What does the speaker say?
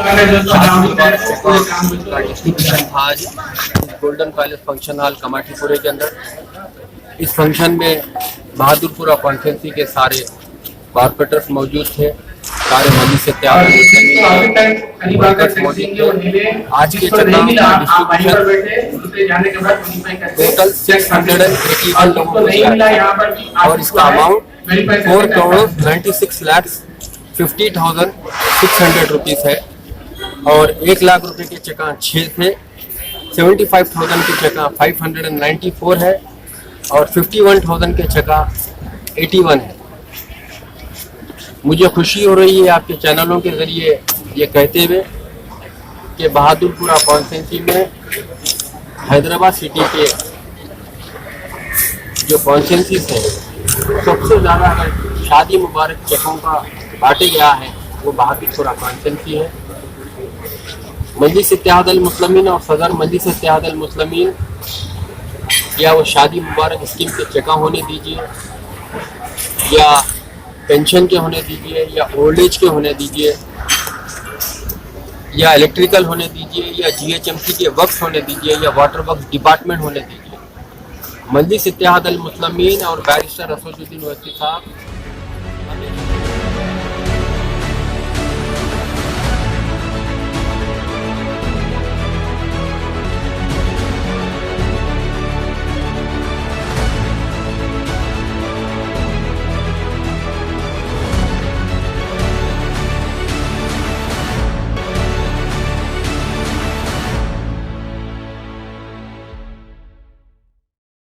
शादी मुबारक का डिस्ट्रीब्यूशन था आज गोल्डन पैलेस फंक्शन हॉल कमाटीपुरे के अंदर। इस फंक्शन में बहादुरपुरा कॉन्स्टिट्यूंसी के सारे कॉर्पोरेटर्स मौजूद थे, सारे मजलिस से तैयार मौजूद थे। आज के चुनाव टोटल 681 लोगों को दिया और इसका अमाउंट 4,96,50,600 रुपीज़ है। और 1 लाख रुपए के चेका 6 थे, 75,000 के चेका 594 है और 51,000 के चेका 81 है। मुझे खुशी हो रही है आपके चैनलों के ज़रिए ये कहते हुए कि बहादुरपुरा कॉन्स्टिट्यूंसी में हैदराबाद सिटी के जो कॉन्स्टिट्यूंसीज हैं सबसे ज़्यादा अगर शादी मुबारक चेकों का बांटे गया है वो बहादुरपुरा कॉन्स्टिट्यूंसी है। मजलिस इत्तेहाद अल मुस्लिमीन और सदर मजलिस इत्तेहाद अल मुस्लिमीन या वो शादी मुबारक स्कीम के चेका होने दीजिए या पेंशन के होने दीजिए या ओल्ड एज के होने दीजिए या इलेक्ट्रिकल होने दीजिए या GHMC के वक्फ होने दीजिए या वाटर वर्क्स डिपार्टमेंट होने दीजिए, मजलिस इत्तेहाद अल मुस्लिमीन और बैरिस्टर असदुद्दीन ओवैसी साहब